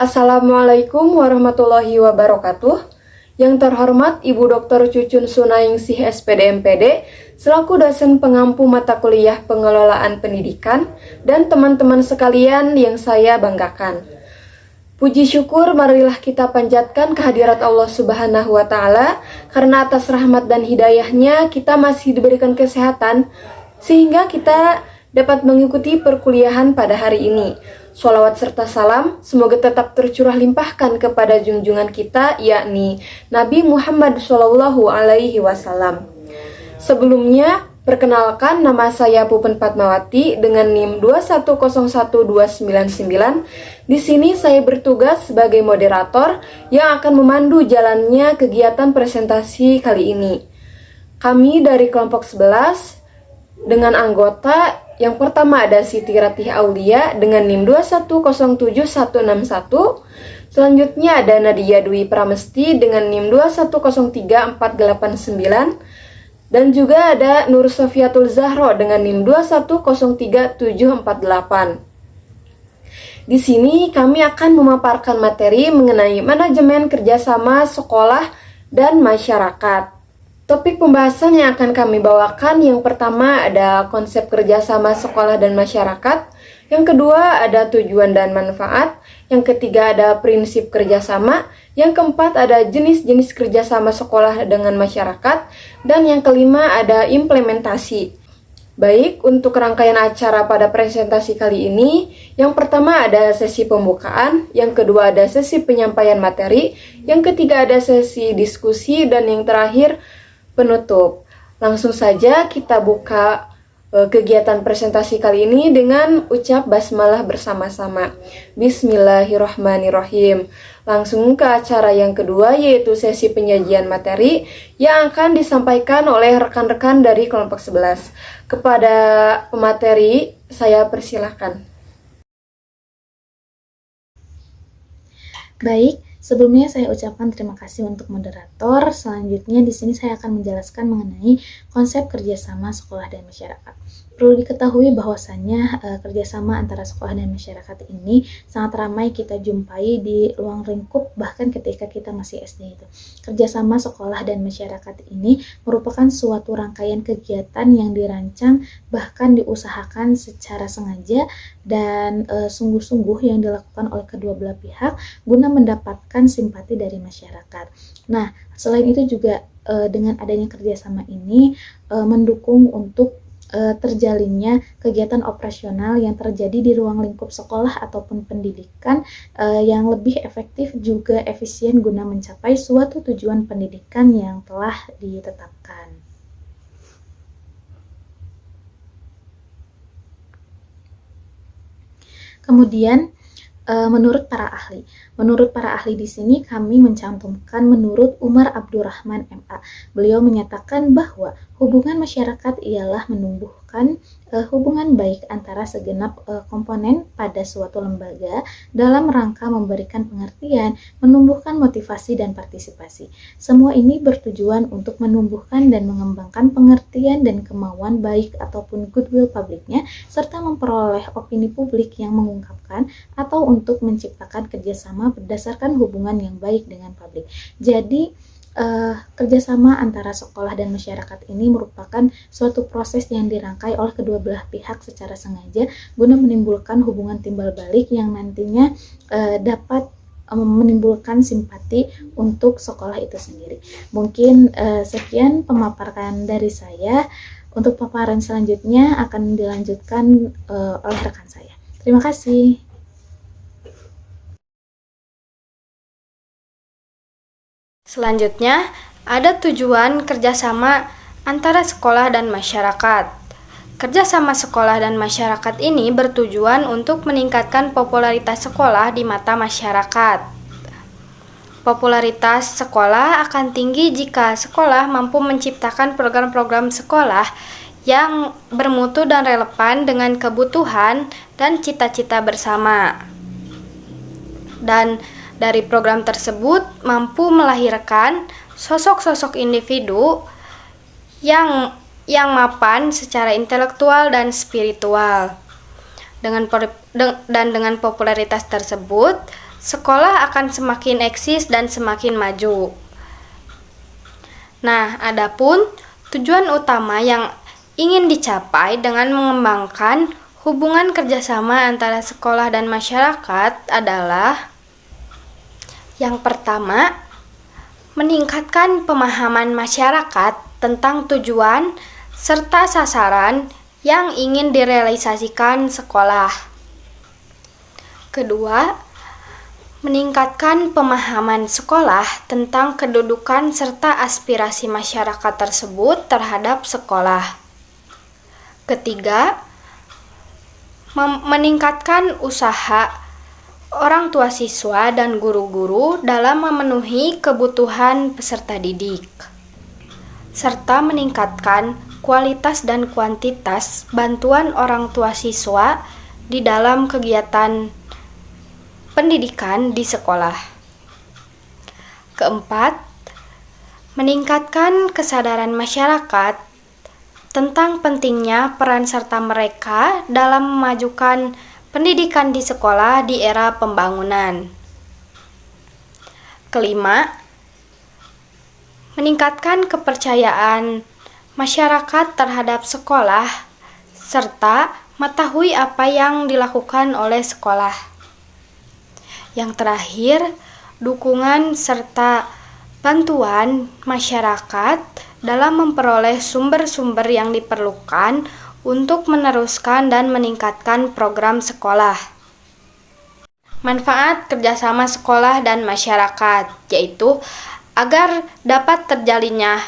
Assalamualaikum warahmatullahi wabarakatuh. Yang terhormat Ibu Dr. Cucun Sunaingsi SPD MPD, selaku dosen pengampu mata kuliah pengelolaan pendidikan, dan teman-teman sekalian yang saya banggakan. Puji syukur marilah kita panjatkan kehadirat Allah Subhanahu wa Ta'ala, karena atas rahmat dan hidayahnya kita masih diberikan kesehatan, sehingga kita dapat mengikuti perkuliahan pada hari ini. Sholawat serta salam semoga tetap tercurah limpahkan kepada junjungan kita, yakni Nabi Muhammad SAW. Sebelumnya, perkenalkan, nama saya Pupen Fatmawati dengan NIM 2101299. Di sini saya bertugas sebagai moderator yang akan memandu jalannya kegiatan presentasi kali ini. Kami dari kelompok 11 dengan anggota yang pertama ada Siti Ratih Aulia dengan NIM 2107161. Selanjutnya ada Nadia Dwi Pramesti dengan NIM 2103489. Dan juga ada Nur Sofiatul Zahro dengan NIM 2103748. Di sini kami akan memaparkan materi mengenai manajemen kerjasama sekolah dan masyarakat. Topik pembahasan yang akan kami bawakan yang pertama ada konsep kerjasama sekolah dan masyarakat, yang kedua ada tujuan dan manfaat, yang ketiga ada prinsip kerjasama, yang keempat ada jenis-jenis kerjasama sekolah dengan masyarakat, dan yang kelima ada implementasi. Baik, untuk rangkaian acara pada presentasi kali ini, yang pertama ada sesi pembukaan, yang kedua ada sesi penyampaian materi, yang ketiga ada sesi diskusi, dan yang terakhir penutup. Langsung saja kita buka kegiatan presentasi kali ini dengan ucap basmalah bersama-sama. Bismillahirrahmanirrahim. Langsung ke acara yang kedua, yaitu sesi penyajian materi yang akan disampaikan oleh rekan-rekan dari kelompok 11. Kepada pemateri, saya persilahkan. Baik, sebelumnya saya ucapkan terima kasih untuk moderator. Selanjutnya di sini saya akan menjelaskan mengenai konsep kerjasama sekolah dan masyarakat. Perlu diketahui bahwasannya kerjasama antara sekolah dan masyarakat ini sangat ramai kita jumpai di ruang lingkup bahkan ketika kita masih SD itu. Kerjasama sekolah dan masyarakat ini merupakan suatu rangkaian kegiatan yang dirancang bahkan diusahakan secara sengaja dan sungguh-sungguh yang dilakukan oleh kedua belah pihak guna mendapatkan simpati dari masyarakat. Nah, selain itu juga dengan adanya kerjasama ini mendukung untuk terjalinnya kegiatan operasional yang terjadi di ruang lingkup sekolah ataupun pendidikan yang lebih efektif juga efisien guna mencapai suatu tujuan pendidikan yang telah ditetapkan. Kemudian menurut para ahli di sini kami mencantumkan menurut Umar Abdurrahman MA. Beliau menyatakan bahwa hubungan masyarakat ialah menumbuhkan hubungan baik antara segenap komponen pada suatu lembaga dalam rangka memberikan pengertian, menumbuhkan motivasi dan partisipasi. Semua ini bertujuan untuk menumbuhkan dan mengembangkan pengertian dan kemauan baik ataupun goodwill publiknya, serta memperoleh opini publik yang mengungkapkan atau untuk menciptakan kerjasama berdasarkan hubungan yang baik dengan publik. Jadi kerjasama antara sekolah dan masyarakat ini merupakan suatu proses yang dirangkai oleh kedua belah pihak secara sengaja guna menimbulkan hubungan timbal balik yang nantinya dapat menimbulkan simpati untuk sekolah itu sendiri. Mungkin sekian pemaparan dari saya. Untuk paparan selanjutnya akan dilanjutkan oleh rekan saya. Terima kasih. Selanjutnya, ada tujuan kerjasama antara sekolah dan masyarakat. Kerjasama sekolah dan masyarakat ini bertujuan untuk meningkatkan popularitas sekolah di mata masyarakat. Popularitas sekolah akan tinggi jika sekolah mampu menciptakan program-program sekolah yang bermutu dan relevan dengan kebutuhan dan cita-cita bersama. Dan dari program tersebut mampu melahirkan sosok-sosok individu yang mapan secara intelektual dan spiritual. Dengan popularitas tersebut, sekolah akan semakin eksis dan semakin maju. Nah, adapun tujuan utama yang ingin dicapai dengan mengembangkan hubungan kerjasama antara sekolah dan masyarakat adalah yang pertama, meningkatkan pemahaman masyarakat tentang tujuan serta sasaran yang ingin direalisasikan sekolah. Kedua, meningkatkan pemahaman sekolah tentang kedudukan serta aspirasi masyarakat tersebut terhadap sekolah. Ketiga, meningkatkan usaha orang tua siswa dan guru-guru dalam memenuhi kebutuhan peserta didik, serta meningkatkan kualitas dan kuantitas bantuan orang tua siswa di dalam kegiatan pendidikan di sekolah. Keempat, meningkatkan kesadaran masyarakat tentang pentingnya peran serta mereka dalam memajukan pendidikan di sekolah di era pembangunan. Kelima, meningkatkan kepercayaan masyarakat terhadap sekolah serta mengetahui apa yang dilakukan oleh sekolah. Yang terakhir, dukungan serta bantuan masyarakat dalam memperoleh sumber-sumber yang diperlukan untuk meneruskan dan meningkatkan program sekolah. Manfaat kerjasama sekolah dan masyarakat, yaitu agar dapat terjalinnya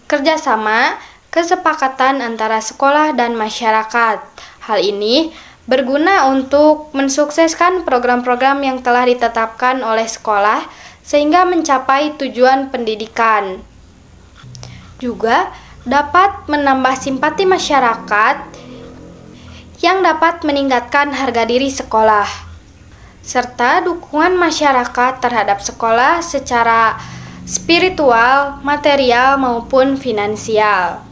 kerjasama kesepakatan antara sekolah dan masyarakat. Hal ini berguna untuk mensukseskan program-program yang telah ditetapkan oleh sekolah sehingga mencapai tujuan pendidikan. Juga dapat menambah simpati masyarakat yang dapat meningkatkan harga diri sekolah, serta dukungan masyarakat terhadap sekolah secara spiritual, material, maupun finansial.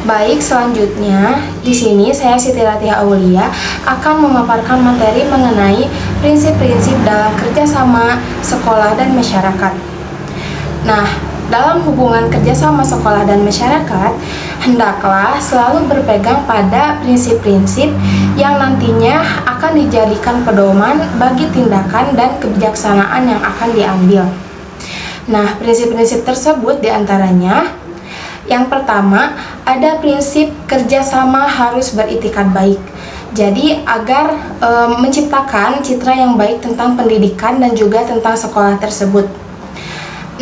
Baik, selanjutnya di sini saya Siti Ratihah Aulia akan memaparkan materi mengenai prinsip-prinsip dalam kerjasama sekolah dan masyarakat. Nah, dalam hubungan kerjasama sekolah dan masyarakat, hendaklah selalu berpegang pada prinsip-prinsip yang nantinya akan dijadikan pedoman bagi tindakan dan kebijaksanaan yang akan diambil. Nah, prinsip-prinsip tersebut diantaranya, yang pertama, ada prinsip kerjasama harus beritikat baik. Jadi, agar menciptakan citra yang baik tentang pendidikan dan juga tentang sekolah tersebut.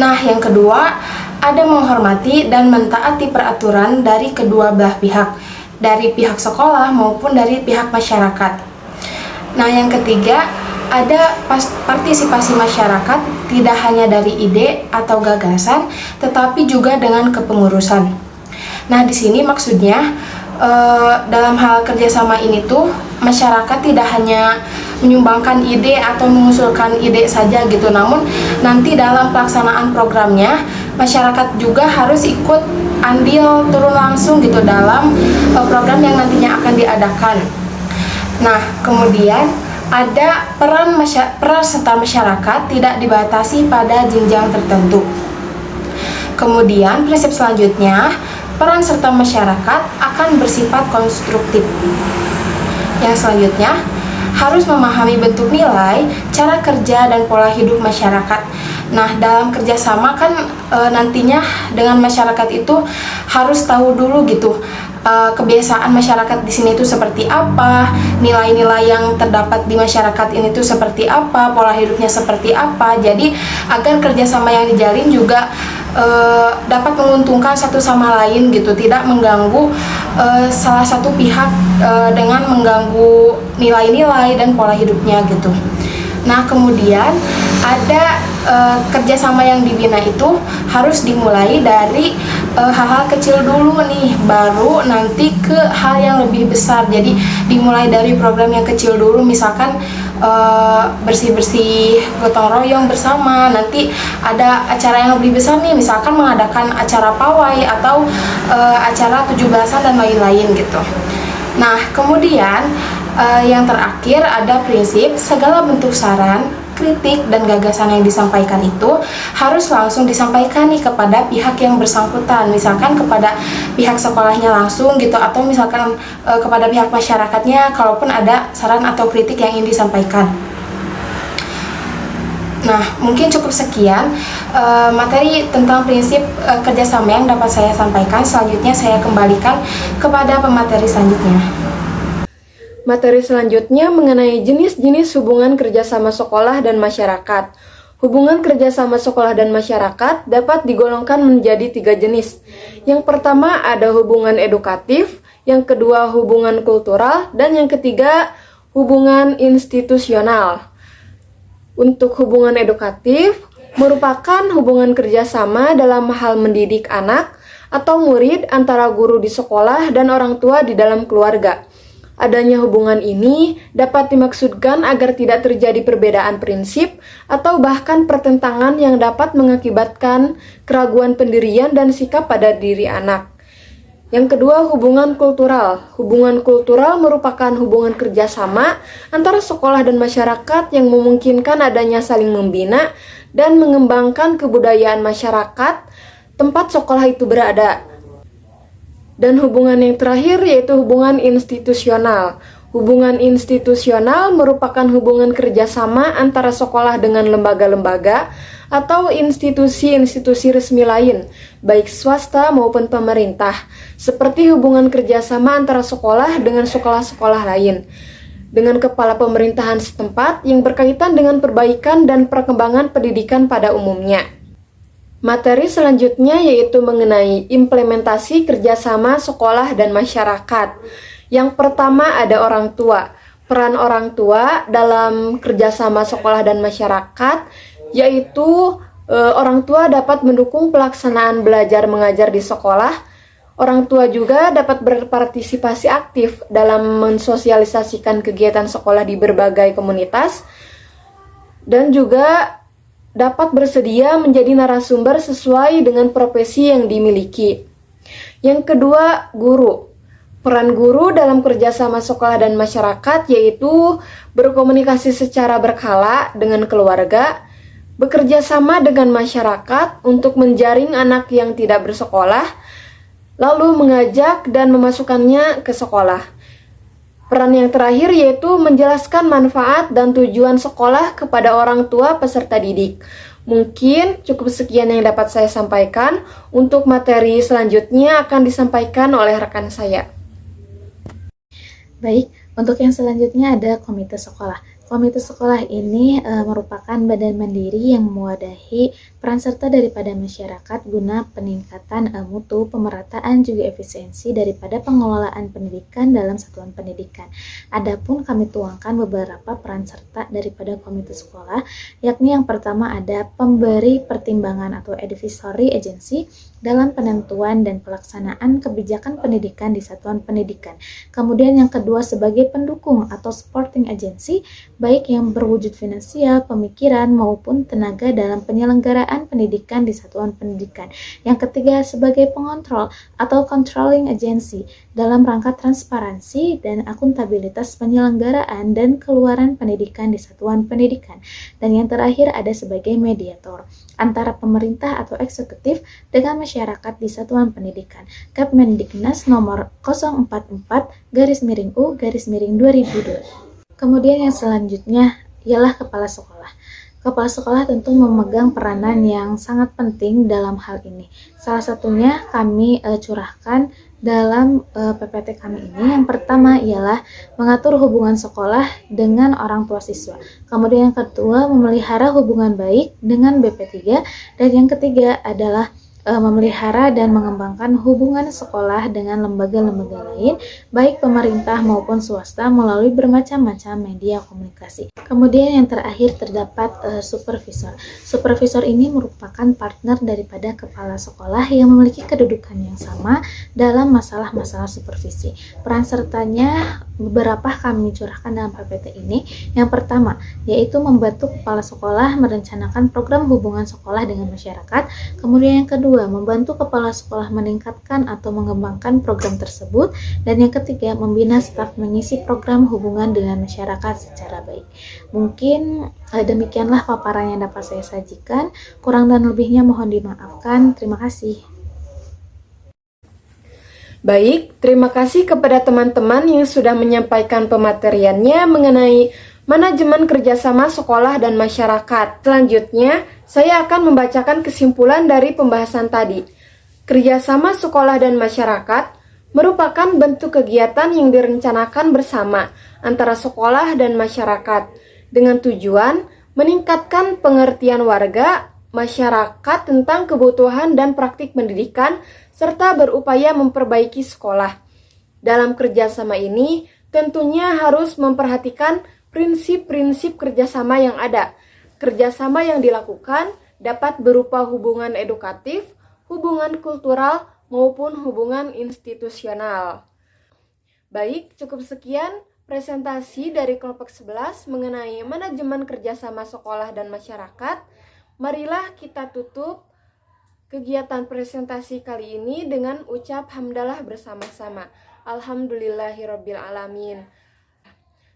Nah, yang kedua, ada menghormati dan mentaati peraturan dari kedua belah pihak, dari pihak sekolah maupun dari pihak masyarakat. Nah, yang ketiga, ada partisipasi masyarakat tidak hanya dari ide atau gagasan, tetapi juga dengan kepengurusan. Nah, di sini maksudnya dalam hal kerjasama ini tuh masyarakat tidak hanya menyumbangkan ide atau mengusulkan ide saja gitu, namun nanti dalam pelaksanaan programnya masyarakat juga harus ikut andil turun langsung gitu dalam program yang nantinya akan diadakan. Nah, kemudian ada peran serta masyarakat tidak dibatasi pada jenjang tertentu. Kemudian prinsip selanjutnya, peran serta masyarakat akan bersifat konstruktif. Yang selanjutnya, harus memahami bentuk nilai, cara kerja, dan pola hidup masyarakat. Nah, dalam kerjasama kan nantinya dengan masyarakat itu harus tahu dulu gitu kebiasaan masyarakat di sini itu seperti apa, nilai-nilai yang terdapat di masyarakat ini tuh seperti apa, pola hidupnya seperti apa. Jadi agar kerjasama yang dijalin juga dapat menguntungkan satu sama lain gitu, tidak mengganggu salah satu pihak dengan mengganggu nilai-nilai dan pola hidupnya gitu. Nah, kemudian ada kerjasama yang dibina itu harus dimulai dari hal-hal kecil dulu nih, baru nanti ke hal yang lebih besar. Jadi dimulai dari program yang kecil dulu, misalkan bersih-bersih gotong royong bersama. Nanti ada acara yang lebih besar nih, misalkan mengadakan acara pawai atau acara 17-an dan lain-lain gitu. Nah, kemudian yang terakhir ada prinsip segala bentuk saran, kritik dan gagasan yang disampaikan itu harus langsung disampaikan nih kepada pihak yang bersangkutan, misalkan kepada pihak sekolahnya langsung gitu, atau misalkan kepada pihak masyarakatnya kalaupun ada saran atau kritik yang ingin disampaikan. Nah, mungkin cukup sekian materi tentang prinsip kerjasama yang dapat saya sampaikan. Selanjutnya saya kembalikan kepada pemateri selanjutnya. Materi selanjutnya mengenai jenis-jenis hubungan kerjasama sekolah dan masyarakat. Hubungan kerjasama sekolah dan masyarakat dapat digolongkan menjadi 3 jenis. Yang pertama ada hubungan edukatif, yang kedua hubungan kultural, dan yang ketiga hubungan institusional. Untuk hubungan edukatif, merupakan hubungan kerjasama dalam hal mendidik anak atau murid antara guru di sekolah dan orang tua di dalam keluarga. Adanya hubungan ini dapat dimaksudkan agar tidak terjadi perbedaan prinsip atau bahkan pertentangan yang dapat mengakibatkan keraguan pendirian dan sikap pada diri anak. Yang kedua, hubungan kultural. Hubungan kultural merupakan hubungan kerjasama antara sekolah dan masyarakat yang memungkinkan adanya saling membina dan mengembangkan kebudayaan masyarakat tempat sekolah itu berada. Dan hubungan yang terakhir yaitu hubungan institusional. Hubungan institusional merupakan hubungan kerjasama antara sekolah dengan lembaga-lembaga atau institusi-institusi resmi lain, baik swasta maupun pemerintah, seperti hubungan kerjasama antara sekolah dengan sekolah-sekolah lain, dengan kepala pemerintahan setempat yang berkaitan dengan perbaikan dan perkembangan pendidikan pada umumnya. Materi selanjutnya yaitu mengenai implementasi kerjasama sekolah dan masyarakat. Yang pertama ada orang tua. Peran orang tua dalam kerjasama sekolah dan masyarakat yaitu orang tua dapat mendukung pelaksanaan belajar mengajar di sekolah. Orang tua juga dapat berpartisipasi aktif dalam mensosialisasikan kegiatan sekolah di berbagai komunitas dan juga dapat bersedia menjadi narasumber sesuai dengan profesi yang dimiliki. Yang kedua, guru. Peran guru dalam kerjasama sekolah dan masyarakat yaitu berkomunikasi secara berkala dengan keluarga, bekerja sama dengan masyarakat untuk menjaring anak yang tidak bersekolah, lalu mengajak dan memasukkannya ke sekolah. Peran yang terakhir yaitu menjelaskan manfaat dan tujuan sekolah kepada orang tua peserta didik. Mungkin cukup sekian yang dapat saya sampaikan. Untuk materi selanjutnya akan disampaikan oleh rekan saya. Baik, untuk yang selanjutnya ada komite sekolah. Komite sekolah ini merupakan badan mandiri yang mewadahi peran serta daripada masyarakat guna peningkatan mutu, pemerataan juga efisiensi daripada pengelolaan pendidikan dalam satuan pendidikan. Adapun kami tuangkan beberapa peran serta daripada komite sekolah, yakni yang pertama ada pemberi pertimbangan atau advisory agency dalam penentuan dan pelaksanaan kebijakan pendidikan di satuan pendidikan. Kemudian yang kedua sebagai pendukung atau supporting agency, baik yang berwujud finansial, pemikiran, maupun tenaga dalam penyelenggaraan pendidikan di satuan pendidikan. Yang ketiga sebagai pengontrol atau controlling agency dalam rangka transparansi dan akuntabilitas penyelenggaraan dan keluaran pendidikan di satuan pendidikan. Dan yang terakhir ada sebagai mediator antara pemerintah atau eksekutif dengan masyarakat di satuan pendidikan. Kepmendiknas nomor 044/U/2002. Kemudian yang selanjutnya ialah kepala sekolah. Kepala sekolah tentu memegang peranan yang sangat penting dalam hal ini. Salah satunya kami curahkan dalam PPT kami ini. Yang pertama ialah mengatur hubungan sekolah dengan orang tua siswa. Kemudian yang kedua memelihara hubungan baik dengan BP3. Dan yang ketiga adalah memelihara dan mengembangkan hubungan sekolah dengan lembaga-lembaga lain, baik pemerintah maupun swasta melalui bermacam-macam media komunikasi. Kemudian yang terakhir terdapat supervisor. Supervisor ini merupakan partner daripada kepala sekolah yang memiliki kedudukan yang sama dalam masalah-masalah supervisi. Peran sertanya beberapa kami curahkan dalam PPT ini. Yang pertama, yaitu membantu kepala sekolah merencanakan program hubungan sekolah dengan masyarakat. Kemudian yang kedua, kedua, membantu kepala sekolah meningkatkan atau mengembangkan program tersebut. Dan yang ketiga, membina staf mengisi program hubungan dengan masyarakat secara baik. Mungkin demikianlah paparan yang dapat saya sajikan. Kurang dan lebihnya mohon dimaafkan. Terima kasih. Baik, terima kasih kepada teman-teman yang sudah menyampaikan pemateriannya mengenai manajemen kerjasama sekolah dan masyarakat. Selanjutnya, saya akan membacakan kesimpulan dari pembahasan tadi. Kerjasama sekolah dan masyarakat merupakan bentuk kegiatan yang direncanakan bersama antara sekolah dan masyarakat dengan tujuan meningkatkan pengertian warga masyarakat tentang kebutuhan dan praktik pendidikan serta berupaya memperbaiki sekolah. Dalam kerjasama ini, tentunya harus memperhatikan prinsip-prinsip kerjasama yang ada. Kerjasama yang dilakukan dapat berupa hubungan edukatif, hubungan kultural, maupun hubungan institusional. Baik, cukup sekian presentasi dari kelompok 11 mengenai manajemen kerjasama sekolah dan masyarakat. Marilah kita tutup kegiatan presentasi kali ini dengan ucap hamdalah bersama-sama. Alhamdulillahirabbil alamin.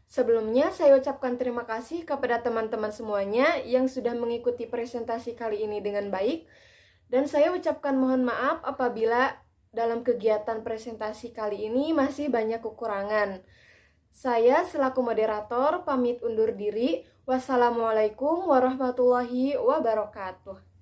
Sebelumnya saya ucapkan terima kasih kepada teman-teman semuanya yang sudah mengikuti presentasi kali ini dengan baik, dan saya ucapkan mohon maaf apabila dalam kegiatan presentasi kali ini masih banyak kekurangan. Saya selaku moderator pamit undur diri. Wassalamualaikum warahmatullahi wabarakatuh.